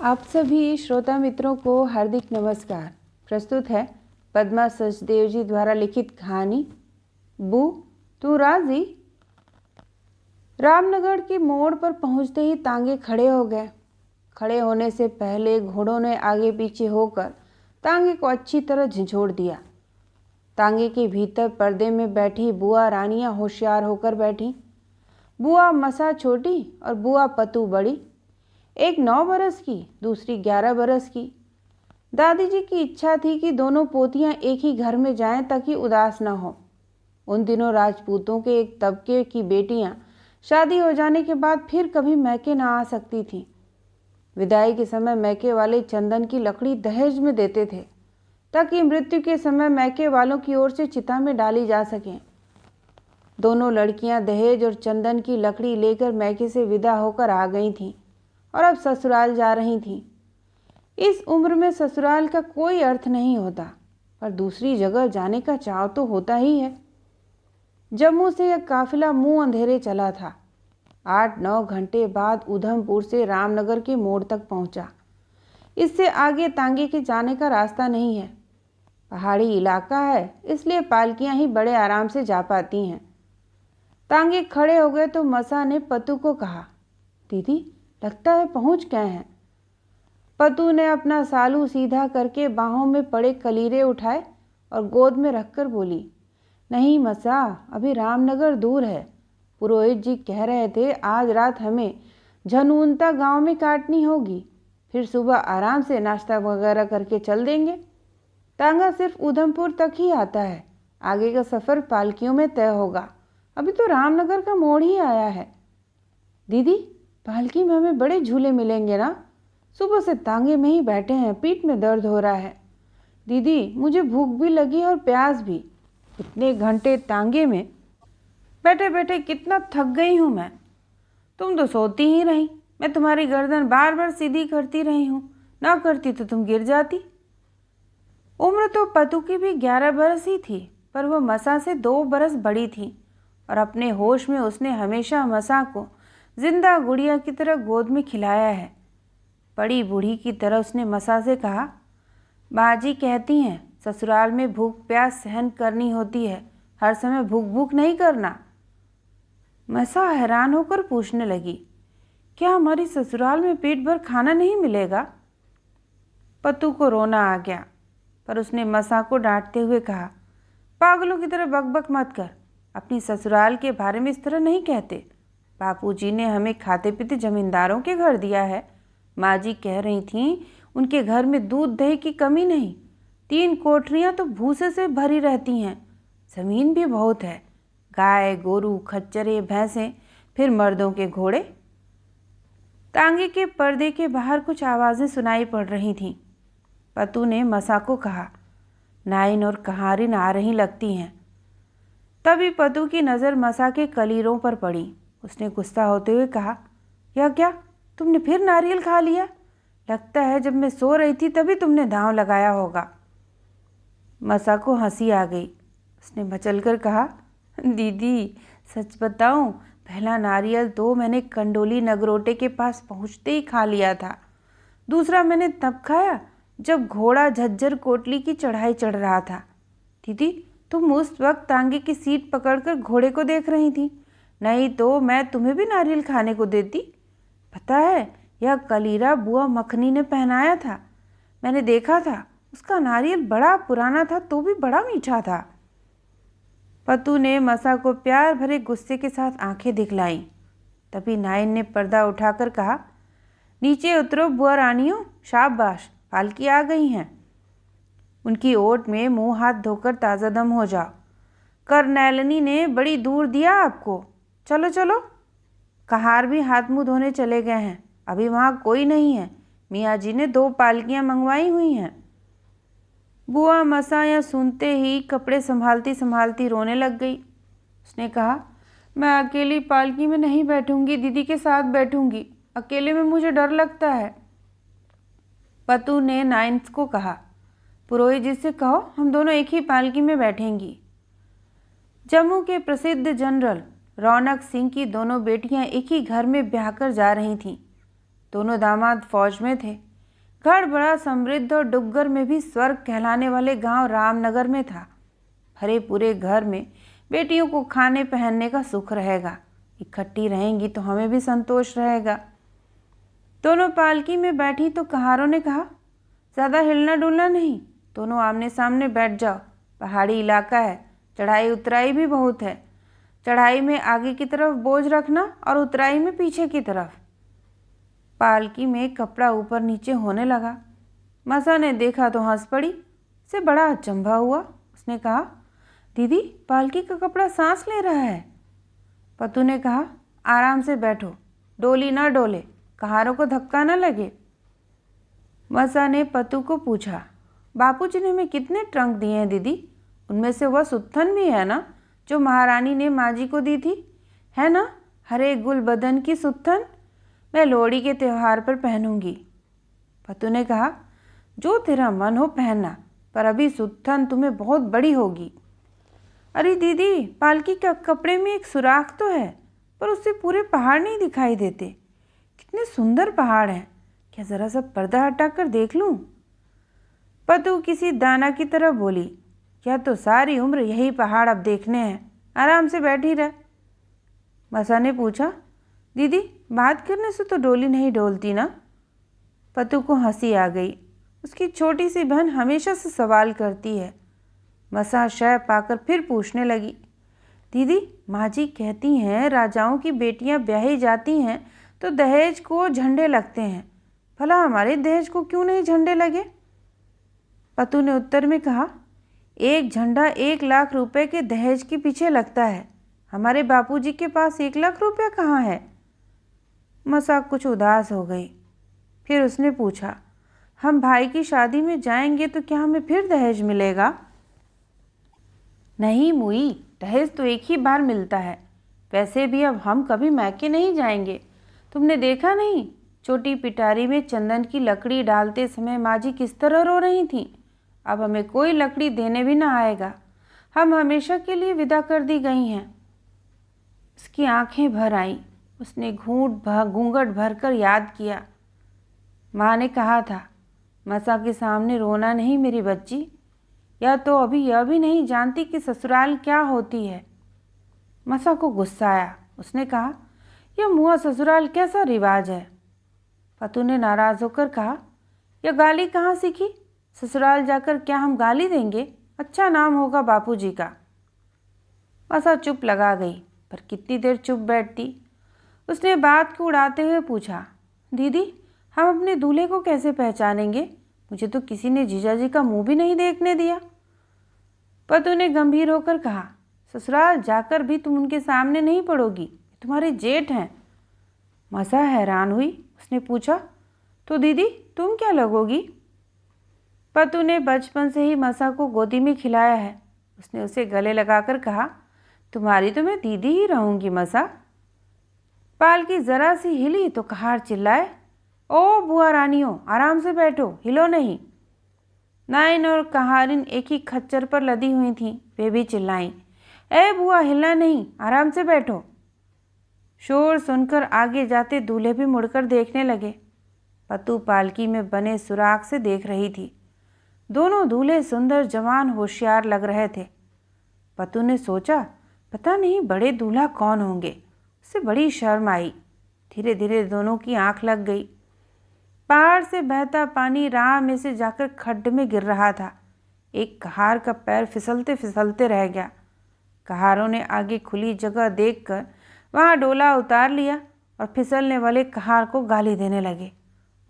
आप सभी श्रोता मित्रों को हार्दिक नमस्कार। प्रस्तुत है पद्मा सचदेव जी द्वारा लिखित कहानी बू तू राजी। रामनगर के मोड़ पर पहुंचते ही तांगे खड़े हो गए। खड़े होने से पहले घोड़ों ने आगे पीछे होकर तांगे को अच्छी तरह झंझोड़ दिया। तांगे के भीतर पर्दे में बैठी बुआ रानियां होशियार होकर बैठी। बुआ मसा छोटी और बुआ पतू बड़ी, एक 9 बरस की, दूसरी 11 बरस की। दादी जी की इच्छा थी कि दोनों पोतियां एक ही घर में जाएं ताकि उदास न हो। उन दिनों राजपूतों के एक तबके की बेटियां शादी हो जाने के बाद फिर कभी मैके ना आ सकती थीं। विदाई के समय मैके वाले चंदन की लकड़ी दहेज में देते थे ताकि मृत्यु के समय मैके वालों की ओर से चिता में डाली जा सकें। दोनों लड़कियां दहेज और चंदन की लकड़ी लेकर मैके से विदा होकर आ गई थीं और अब ससुराल जा रही थीं। इस उम्र में ससुराल का कोई अर्थ नहीं होता, पर दूसरी जगह जाने का चाव तो होता ही है। जम्मू से यह काफिला मुंह अंधेरे चला था। 8-9 घंटे बाद उधमपुर से रामनगर के मोड़ तक पहुंचा। इससे आगे तांगे के जाने का रास्ता नहीं है। पहाड़ी इलाका है, इसलिए पालकियां ही बड़े आराम से जा पाती हैं। तांगे खड़े हो गए तो मसा ने पतू को कहा, दीदी लगता है पहुंच गए हैं। पतू ने अपना सालू सीधा करके बाहों में पड़े कलीरे उठाए और गोद में रखकर बोली, नहीं मसा, अभी रामनगर दूर है। पुरोहित जी कह रहे थे आज रात हमें झनूनता गांव में काटनी होगी, फिर सुबह आराम से नाश्ता वगैरह करके चल देंगे। तांगा सिर्फ उधमपुर तक ही आता है, आगे का सफ़र पालकियों में तय होगा। अभी तो रामनगर का मोड़ ही आया है। दीदी पालकी में हमें बड़े झूले मिलेंगे ना? सुबह से तांगे में ही बैठे हैं, पीठ में दर्द हो रहा है। दीदी मुझे भूख भी लगी और प्यास भी। इतने घंटे तांगे में बैठे बैठे कितना थक गई हूँ मैं। तुम तो सोती ही रही, मैं तुम्हारी गर्दन बार बार सीधी करती रही हूँ, ना करती तो तुम गिर जाती। उम्र तो पतू की भी 11 बरस ही थी, पर वह मसा से 2 बरस बड़ी थी और अपने होश में उसने हमेशा मसा को जिंदा गुड़िया की तरह गोद में खिलाया है। बड़ी बूढ़ी की तरह उसने मसा से कहा, बाजी कहती हैं ससुराल में भूख प्यास सहन करनी होती है, हर समय भूख भूख नहीं करना। मसा हैरान होकर पूछने लगी, क्या हमारी ससुराल में पेट भर खाना नहीं मिलेगा? पतू को रोना आ गया, पर उसने मसा को डांटते हुए कहा, पागलों की तरह बकबक मत कर, अपनी ससुराल के बारे में इस तरह नहीं कहते। बापूजी ने हमें खाते पीते जमींदारों के घर दिया है। माँ जी कह रही थीं उनके घर में दूध दही की कमी नहीं। 3 कोठरियाँ तो भूसे से भरी रहती हैं। ज़मीन भी बहुत है, गाय गोरू खच्चरे भैंसें, फिर मर्दों के घोड़े। तांगे के पर्दे के बाहर कुछ आवाज़ें सुनाई पड़ रही थीं। पतू ने मसा को कहा, नाइन और कहारिन आ रही लगती हैं। तभी पतू की नज़र मसा के कलीरों पर पड़ी। उसने गुस्सा होते हुए कहा, यह क्या, तुमने फिर नारियल खा लिया? लगता है जब मैं सो रही थी तभी तुमने दांव लगाया होगा। मसा को हंसी आ गई। उसने मचलकर कहा, दीदी सच बताऊं, पहला नारियल तो मैंने कंडोली नगरोटे के पास पहुंचते ही खा लिया था। दूसरा मैंने तब खाया जब घोड़ा झज्जर कोटली की चढ़ाई चढ़ रहा था। दीदी तुम उस वक्त तांगे की सीट पकड़कर घोड़े को देख रही थी, नहीं तो मैं तुम्हें भी नारियल खाने को देती। पता है यह कलीरा बुआ मखनी ने पहनाया था, मैंने देखा था, उसका नारियल बड़ा पुराना था तो भी बड़ा मीठा था। पतू ने मसा को प्यार भरे गुस्से के साथ आंखें दिखलाईं। तभी नाइन ने पर्दा उठाकर कहा, नीचे उतरो बुआ रानियों, शाबाश, पालकी आ गई हैं। उनकी ओट में मुंह हाथ धोकर ताज़ा दम हो जाओ। करनैलनी ने बड़ी दूर दिया आपको, चलो चलो। कहार भी हाथ मुंह धोने चले गए हैं, अभी वहाँ कोई नहीं है। मियाँ जी ने 2 पालकियाँ मंगवाई हुई हैं। बुआ मसा यह सुनते ही कपड़े संभालती संभालती रोने लग गई। उसने कहा, मैं अकेली पालकी में नहीं बैठूंगी, दीदी के साथ बैठूंगी, अकेले में मुझे डर लगता है। पतू ने नाइन्स को कहा, पुरोहित जी से कहो हम दोनों एक ही पालकी में बैठेंगी। जम्मू के प्रसिद्ध जनरल रौनक सिंह की दोनों बेटियां एक ही घर में ब्याह कर जा रही थीं। दोनों दामाद फौज में थे। घर बड़ा समृद्ध और डुग्गर में भी स्वर्ग कहलाने वाले गांव रामनगर में था। भरे पूरे घर में बेटियों को खाने पहनने का सुख रहेगा, इकट्ठी रहेंगी तो हमें भी संतोष रहेगा। दोनों पालकी में बैठी तो कहारों ने कहा, ज़्यादा हिलना डुलना नहीं, दोनों आमने सामने बैठ जाओ। पहाड़ी इलाका है, चढ़ाई उतराई भी बहुत है। चढ़ाई में आगे की तरफ बोझ रखना और उतराई में पीछे की तरफ। पालकी में कपड़ा ऊपर नीचे होने लगा। मसा ने देखा तो हंस पड़ी। उसे बड़ा अचंभा हुआ। उसने कहा, दीदी, पालकी का कपड़ा सांस ले रहा है। पतू ने कहा, आराम से बैठो, डोली ना डोले, कहारों को धक्का न लगे। मसा ने पतू को पूछा, बापूजी ने हमें कितने ट्रंक दिए हैं दीदी? उनमें से वह सुत्थन भी है ना जो महारानी ने माँ जी को दी थी, है ना? हरे गुल बदन की सुत्थन मैं लोहड़ी के त्यौहार पर पहनूंगी। पतू ने कहा, जो तेरा मन हो पहनना, पर अभी सुत्थन तुम्हें बहुत बड़ी होगी। अरे दीदी, पालकी के कपड़े में एक सुराख तो है, पर उससे पूरे पहाड़ नहीं दिखाई देते। कितने सुंदर पहाड़ हैं, क्या ज़रा सा पर्दा हटाकर देख लूं? पतू किसी दाना की तरह बोली, क्या तो सारी उम्र यही पहाड़ अब देखने हैं, आराम से बैठी रह। मसा ने पूछा, दीदी, बात करने से तो डोली नहीं डोलती ना? पतू को हंसी आ गई। उसकी छोटी सी बहन हमेशा से सवाल करती है। मसा शय पाकर फिर पूछने लगी, दीदी, माँ जी कहती हैं राजाओं की बेटियां ब्याही जाती हैं तो दहेज को झंडे लगते हैं, भला हमारे दहेज को क्यों नहीं झंडे लगे? पतू ने उत्तर में कहा, एक झंडा 1 लाख रुपए के दहेज के पीछे लगता है, हमारे बापूजी के पास 1 लाख रुपया कहाँ है? मसा कुछ उदास हो गई। फिर उसने पूछा, हम भाई की शादी में जाएंगे तो क्या हमें फिर दहेज मिलेगा? नहीं मुई, दहेज तो एक ही बार मिलता है। वैसे भी अब हम कभी मैके नहीं जाएंगे। तुमने देखा नहीं, छोटी पिटारी में चंदन की लकड़ी डालते समय माँ जी किस तरह रो रही थीं। अब हमें कोई लकड़ी देने भी ना आएगा, हम हमेशा के लिए विदा कर दी गई हैं। उसकी आंखें भर आईं। उसने घूंघट भरकर याद किया। माँ ने कहा था, मसा के सामने रोना नहीं मेरी बच्ची, या तो अभी यह भी नहीं जानती कि ससुराल क्या होती है। मसा को गुस्सा आया। उसने कहा, यह मुआ ससुराल कैसा रिवाज है? पतू ने नाराज होकर कहा, यह गाली कहाँ सीखी? ससुराल जाकर क्या हम गाली देंगे? अच्छा नाम होगा बापूजी का। मसा चुप लगा गई, पर कितनी देर चुप बैठती। उसने बात को उड़ाते हुए पूछा, दीदी, हम अपने दूल्हे को कैसे पहचानेंगे? मुझे तो किसी ने जीजाजी का मुंह भी नहीं देखने दिया। पतू ने गंभीर होकर कहा, ससुराल जाकर भी तुम उनके सामने नहीं पड़ोगी, तुम्हारे जेठ हैं। मसा हैरान हुई। उसने पूछा, तो दीदी तुम क्या लगोगी? पतू ने बचपन से ही मसा को गोदी में खिलाया है। उसने उसे गले लगाकर कहा, तुम्हारी तो मैं दीदी ही रहूंगी मसा। पालकी जरा सी हिली तो कहार चिल्लाए, ओ बुआ रानियों, आराम से बैठो, हिलो नहीं। नाइन और कहारिन एक ही खच्चर पर लदी हुई थीं। वे भी चिल्लाईं, ए बुआ, हिलना नहीं, आराम से बैठो। शोर सुनकर आगे जाते दूल्हे भी मुड़कर देखने लगे। पतू पालकी में बने सुराख से देख रही थी। दोनों दूल्हे सुंदर, जवान, होशियार लग रहे थे। पतू ने सोचा, पता नहीं बड़े दूल्हा कौन होंगे। उसे बड़ी शर्म आई। धीरे धीरे दोनों की आंख लग गई। पहाड़ से बहता पानी राह में से जाकर खड्ड में गिर रहा था। एक कहार का पैर फिसलते फिसलते रह गया। कहारों ने आगे खुली जगह देखकर वहाँ डोला उतार लिया और फिसलने वाले कहार को गाली देने लगे।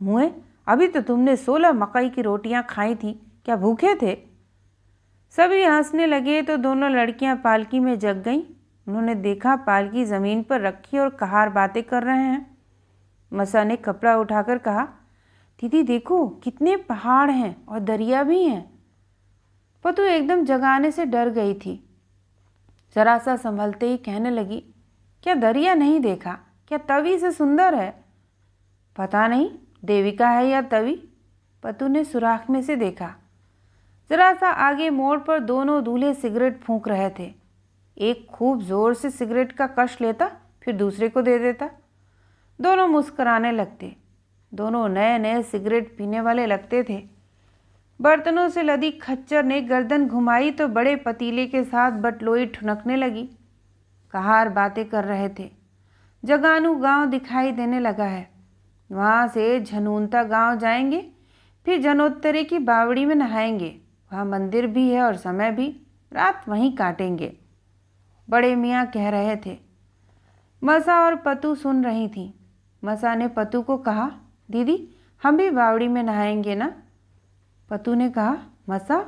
मुए, अभी तो तुमने 16 मकई की रोटियां खाई थी, क्या भूखे थे? सभी हंसने लगे तो दोनों लड़कियां पालकी में जग गईं। उन्होंने देखा पालकी ज़मीन पर रखी और कहार बातें कर रहे हैं। मसा ने कपड़ा उठाकर कहा, दीदी देखो, कितने पहाड़ हैं और दरिया भी हैं। पतू एकदम जगाने से डर गई थी। जरा सा संभलते ही कहने लगी, क्या दरिया नहीं देखा? क्या तवी से सुंदर है? पता नहीं देविका है या तवी। पतू ने सुराख में से देखा। जरा सा आगे मोड़ पर दोनों दूल्हे सिगरेट फूंक रहे थे। एक खूब जोर से सिगरेट का कश लेता, फिर दूसरे को दे देता। दोनों मुस्कुराने लगते। दोनों नए नए सिगरेट पीने वाले लगते थे। बर्तनों से लदी खच्चर ने गर्दन घुमाई तो बड़े पतीले के साथ बटलोई ठुनकने लगी। कहार बातें कर रहे थे। जगानू गांव दिखाई देने लगा है। वहाँ से झनूनता गांव जाएंगे, फिर जनोत्तरी की बावड़ी में नहाएंगे। वहाँ मंदिर भी है और समय भी, रात वहीं काटेंगे, बड़े मियाँ कह रहे थे। मसा और पतू सुन रही थी। मसा ने पतू को कहा, दीदी हम भी बावड़ी में नहाएंगे ना? पतू ने कहा, मसा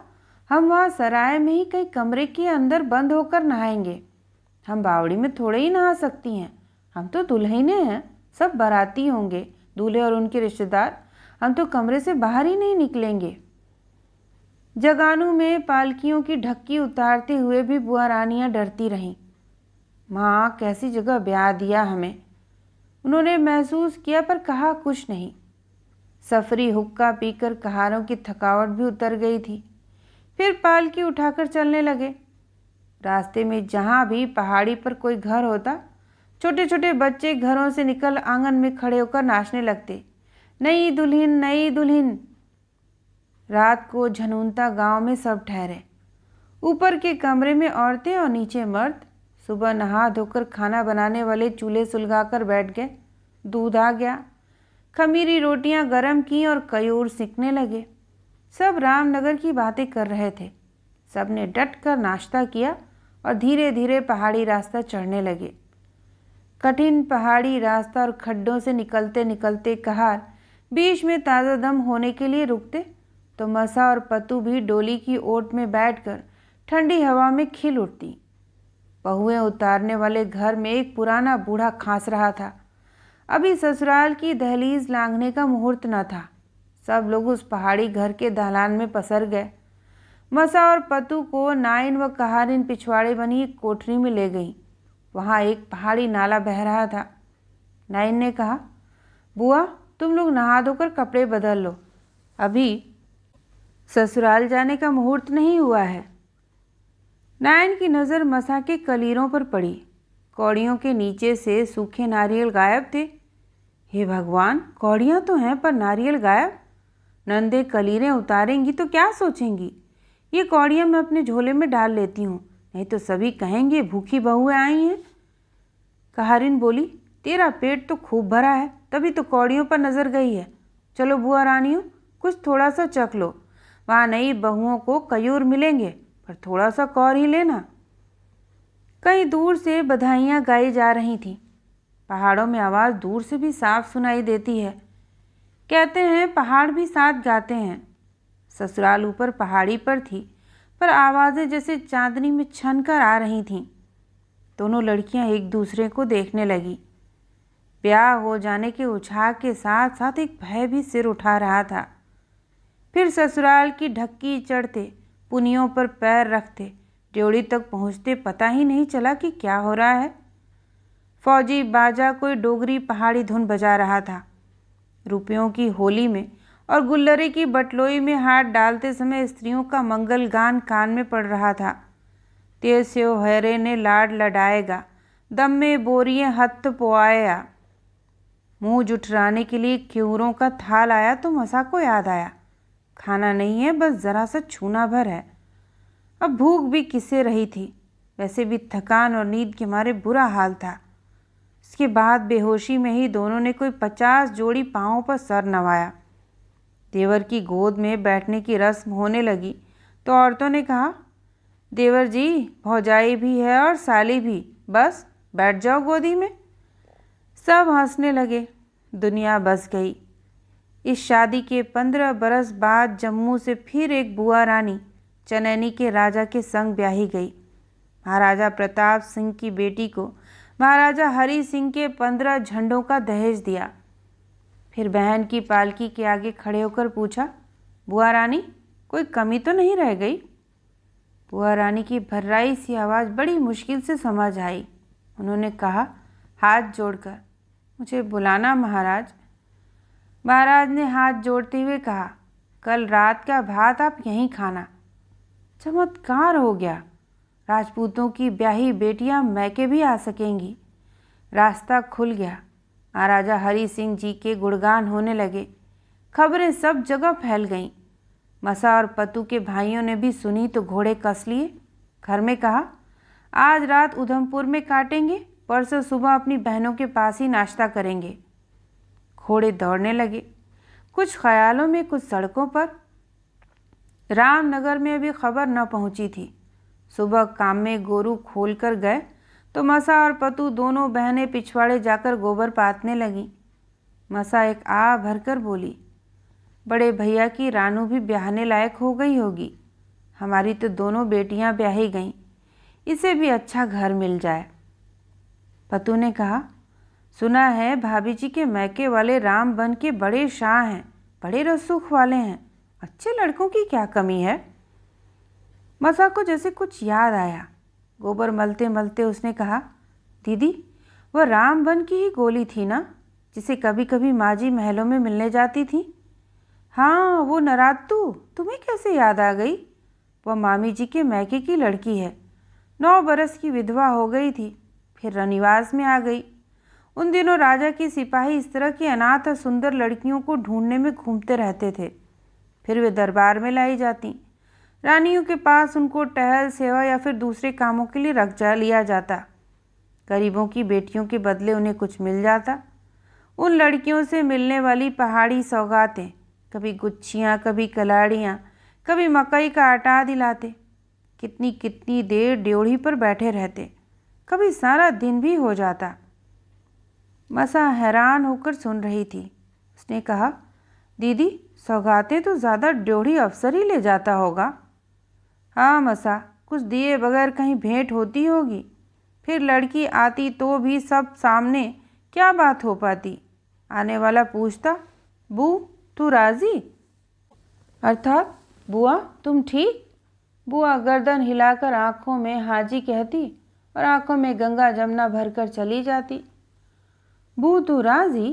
हम वहाँ सराय में ही कई कमरे के अंदर बंद होकर नहाएंगे। हम बावड़ी में थोड़े ही नहा सकती हैं, हम तो दुल्हने हैं, सब बाराती होंगे, दूल्हे और उनके रिश्तेदार। हम तो कमरे से बाहर ही नहीं निकलेंगे। जगानू में पालकियों की ढक्की उतारते हुए भी बुआ रानियाँ डरती रहीं। माँ कैसी जगह ब्याह दिया हमें, उन्होंने महसूस किया, पर कहा कुछ नहीं। सफरी हुक्का पीकर कहारों की थकावट भी उतर गई थी। फिर पालकी उठाकर चलने लगे। रास्ते में जहाँ भी पहाड़ी पर कोई घर होता, छोटे छोटे बच्चे घरों से निकल आंगन में खड़े होकर नाचने लगते, नई दुल्हन नई दुल्हन। रात को झनूनता गांव में सब ठहरे। ऊपर के कमरे में औरतें और नीचे मर्द। सुबह नहा धोकर खाना बनाने वाले चूल्हे सुलगाकर बैठ गए। दूध आ गया, खमीरी रोटियां गरम की और कयूर सिकने लगे। सब रामनगर की बातें कर रहे थे। सब ने डट कर नाश्ता किया और धीरे धीरे पहाड़ी रास्ता चढ़ने लगे। कठिन पहाड़ी रास्ता और खड्डों से निकलते निकलते कहार बीच में ताज़ा दम होने के लिए रुकते तो मसा और पतू भी डोली की ओट में बैठकर ठंडी हवा में खिल उठती। बहुएं उतारने वाले घर में एक पुराना बूढ़ा खांस रहा था। अभी ससुराल की दहलीज लांघने का मुहूर्त न था। सब लोग उस पहाड़ी घर के दालान में पसर गए। मसा और पतू को नाइन व कहारिन पिछवाड़े बनी एक कोठरी में ले गई। वहाँ एक पहाड़ी नाला बह रहा था। नाइन ने कहा, बुआ तुम लोग नहा धोकर कपड़े बदल लो, अभी ससुराल जाने का मुहूर्त नहीं हुआ है। नायन की नज़र मसा के कलीरों पर पड़ी। कौड़ियों के नीचे से सूखे नारियल गायब थे। हे भगवान, कौड़ियाँ तो हैं पर नारियल गायब। नंदे कलीरें उतारेंगी तो क्या सोचेंगी? ये कौड़ियाँ मैं अपने झोले में डाल लेती हूँ, नहीं तो सभी कहेंगे भूखी बहुएं आई हैं। कहारिन बोली, तेरा पेट तो खूब भरा है, तभी तो कौड़ियों पर नज़र गई है। चलो बुआ रानियों, कुछ थोड़ा सा चख लो। वहाँ नई बहुओं को कयूर मिलेंगे, पर थोड़ा सा कौर ही लेना। कहीं दूर से बधाइयाँ गाई जा रही थीं। पहाड़ों में आवाज़ दूर से भी साफ सुनाई देती है। कहते हैं पहाड़ भी साथ गाते हैं। ससुराल ऊपर पहाड़ी पर थी, पर आवाज़ें जैसे चांदनी में छन कर आ रही थीं। दोनों लड़कियां एक दूसरे को देखने लगी। ब्याह हो जाने के उत्साह के साथ साथ एक भय भी सिर उठा रहा था। फिर ससुराल की ढक्की चढ़ते, पुनियों पर पैर रखते, ड्योढ़ी तक पहुँचते पता ही नहीं चला कि क्या हो रहा है। फौजी बाजा कोई डोगरी पहाड़ी धुन बजा रहा था। रुपयों की होली में और गुल्लरे की बटलोई में हाथ डालते समय स्त्रियों का मंगल गान कान में पड़ रहा था। ते स्यो हरे ने लाड लडाएगा, दम में बोरिए हथ पोआया। मुंह जुठराने के लिए क्यूरों का थाल आया तो मसा को याद आया, खाना नहीं है, बस ज़रा सा छूना भर है। अब भूख भी किसे रही थी, वैसे भी थकान और नींद के मारे बुरा हाल था। इसके बाद बेहोशी में ही दोनों ने कोई 50 जोड़ी पाँवों पर सर नवाया। देवर की गोद में बैठने की रस्म होने लगी तो औरतों ने कहा, देवर जी, भौजाई भी है और साली भी, बस बैठ जाओ गोदी में। सब हंसने लगे। दुनिया बस गई। इस शादी के 15 बरस बाद जम्मू से फिर एक बुआ रानी चनैनी के राजा के संग ब्याही गई। महाराजा प्रताप सिंह की बेटी को महाराजा हरि सिंह के 15 झंडों का दहेज दिया। फिर बहन की पालकी के आगे खड़े होकर पूछा, बुआ रानी कोई कमी तो नहीं रह गई? बुआ रानी की भर्राई सी आवाज़ बड़ी मुश्किल से समझ आई। उन्होंने कहा हाथ जोड़कर, मुझे बुलाना महाराज। महाराज ने हाथ जोड़ते हुए कहा, कल रात का भात आप यहीं खाना। चमत्कार हो गया। राजपूतों की ब्याही बेटियां मैके भी आ सकेंगी। रास्ता खुल गया। महाराजा हरि सिंह जी के गुणगान होने लगे। खबरें सब जगह फैल गईं। मसा और पतू के भाइयों ने भी सुनी तो घोड़े कस लिए। घर में कहा, आज रात उधमपुर में काटेंगे, परसों सुबह अपनी बहनों के पास ही नाश्ता करेंगे। घोड़े दौड़ने लगे, कुछ ख्यालों में, कुछ सड़कों पर। रामनगर में अभी खबर न पहुंची थी। सुबह काम में गोरू खोल कर गए तो मसा और पतू दोनों बहनें पिछवाड़े जाकर गोबर पाथने लगीं। मसा एक आ भरकर बोली, बड़े भैया की रानू भी ब्याहने लायक हो गई होगी। हमारी तो दोनों बेटियां ब्याही गईं, इसे भी अच्छा घर मिल जाए। पतू ने कहा, सुना है भाभी जी के मैके वाले राम बन के बड़े शाह हैं, बड़े रसूख वाले हैं, अच्छे लड़कों की क्या कमी है। मसा को जैसे कुछ याद आया। गोबर मलते मलते उसने कहा, दीदी वह राम बन की ही गोली थी ना, जिसे कभी कभी माँ जी महलों में मिलने जाती थी। हाँ, वो नरातू तुम्हें कैसे याद आ गई? वह मामी जी के मैके की लड़की है। 9 बरस की विधवा हो गई थी, फिर रनिवास में आ गई। उन दिनों राजा के सिपाही इस तरह की अनाथ और सुंदर लड़कियों को ढूंढने में घूमते रहते थे। फिर वे दरबार में लाई जाती। रानियों के पास उनको टहल सेवा या फिर दूसरे कामों के लिए रख लिया जाता। गरीबों की बेटियों के बदले उन्हें कुछ मिल जाता। उन लड़कियों से मिलने वाली पहाड़ी सौगातें, कभी गुच्छियाँ, कभी कलाड़ियाँ, कभी मकई का आटा दिलाते। कितनी कितनी देर ड्योढ़ी पर बैठे रहते, कभी सारा दिन भी हो जाता। मसा हैरान होकर सुन रही थी। उसने कहा, दीदी सौगातें तो ज़्यादा ड्योढ़ी अफसर ही ले जाता होगा। हाँ मसा, कुछ दिए बगैर कहीं भेंट होती होगी। फिर लड़की आती तो भी सब सामने क्या बात हो पाती। आने वाला पूछता, बू तू राजी? अर्थात बुआ तुम ठीक? बुआ गर्दन हिलाकर आंखों में हाजी कहती और आंखों में गंगा जमुना भरकर चली जाती। बू तू राजी?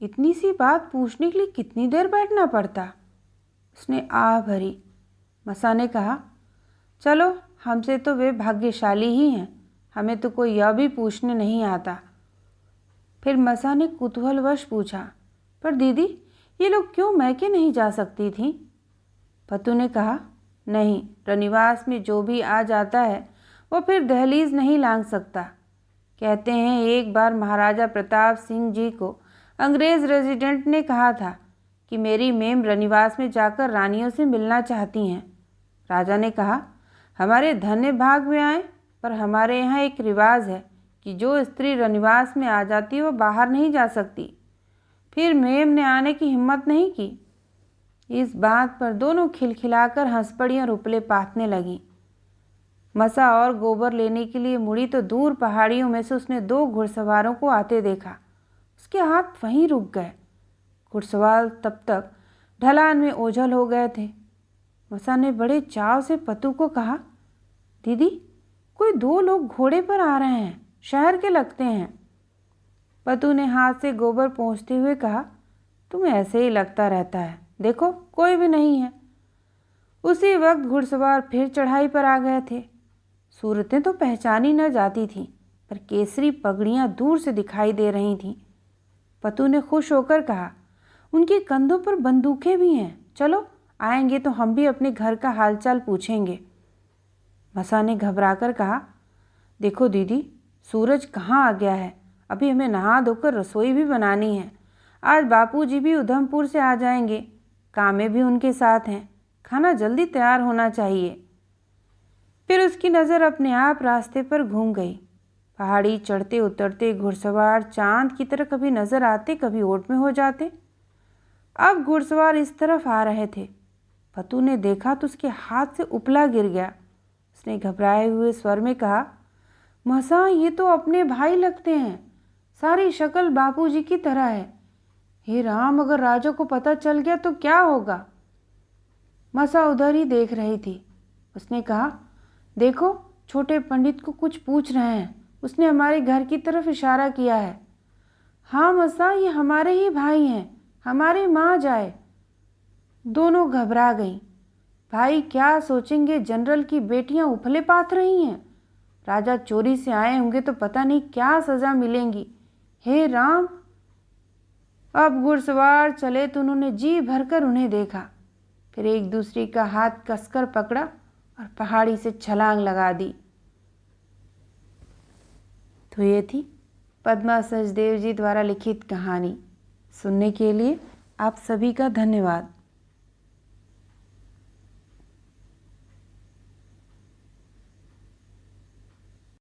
इतनी सी बात पूछने के लिए कितनी देर बैठना पड़ता। उसने आह भरी। मसा ने कहा, चलो हमसे तो वे भाग्यशाली ही हैं, हमें तो कोई यह भी पूछने नहीं आता। फिर मसा ने कुतूहलवश पूछा, पर दीदी ये लोग क्यों मैके नहीं जा सकती थीं? पतू ने कहा, नहीं, रनिवास में जो भी आ जाता है वो फिर दहलीज नहीं लांघ सकता। कहते हैं एक बार महाराजा प्रताप सिंह जी को अंग्रेज़ रेजिडेंट ने कहा था कि मेरी मेम रनिवास में जाकर रानियों से मिलना चाहती हैं। राजा ने कहा, हमारे धन्य भाग में आए, पर हमारे यहाँ एक रिवाज है कि जो स्त्री रनिवास में आ जाती है वो बाहर नहीं जा सकती। फिर मेम ने आने की हिम्मत नहीं की। इस बात पर दोनों खिलखिलाकर हंस पड़ी और उपले पाथने लगी। मसा और गोबर लेने के लिए मुड़ी तो दूर पहाड़ियों में से उसने 2 घुड़सवारों को आते देखा। उसके हाथ वहीं रुक गए। घुड़सवार तब तक ढलान में ओझल हो गए थे। मसा ने बड़े चाव से पतू को कहा, दीदी कोई 2 लोग घोड़े पर आ रहे हैं, शहर के लगते हैं। पतू ने हाथ से गोबर पोंछते हुए कहा, तुम्हें ऐसे ही लगता रहता है, देखो कोई भी नहीं है। उसी वक्त घुड़सवार फिर चढ़ाई पर आ गए थे। सूरतें तो पहचानी न जाती थीं, पर केसरी पगड़ियां दूर से दिखाई दे रही थीं। पतू ने खुश होकर कहा, उनके कंधों पर बंदूकें भी हैं, चलो आएंगे तो हम भी अपने घर का हालचाल पूछेंगे। मसा ने घबराकर कहा, देखो दीदी सूरज कहाँ आ गया है, अभी हमें नहा धोकर रसोई भी बनानी है। आज बापूजी भी उधमपुर से आ जाएंगे, कामें भी उनके साथ हैं, खाना जल्दी तैयार होना चाहिए। फिर उसकी नज़र अपने आप रास्ते पर घूम गई। पहाड़ी चढ़ते उतरते घुड़सवार चांद की तरह कभी नज़र आते, कभी ओट में हो जाते। अब घुड़सवार इस तरफ आ रहे थे। पतू ने देखा तो उसके हाथ से उपला गिर गया। उसने घबराए हुए स्वर में कहा, मसा ये तो अपने भाई लगते हैं, सारी शक्ल बापूजी की तरह है। हे राम, अगर राजा को पता चल गया तो क्या होगा। मसा उधर ही देख रही थी। उसने कहा, देखो छोटे पंडित को कुछ पूछ रहे हैं। उसने हमारे घर की तरफ इशारा किया है। हाँ मसा, ये हमारे ही भाई हैं, हमारे माँ जाए। दोनों घबरा गईं। भाई क्या सोचेंगे, जनरल की बेटियां उफले पाथ रही हैं। राजा चोरी से आए होंगे तो पता नहीं क्या सज़ा मिलेंगी। हे राम, अब घुड़सवार चले तो उन्होंने जी भरकर उन्हें देखा, फिर एक दूसरे का हाथ कसकर पकड़ा और पहाड़ी से छलांग लगा दी। तो ये थी पद्मा सचदेव जी द्वारा लिखित कहानी। सुनने के लिए आप सभी का धन्यवाद।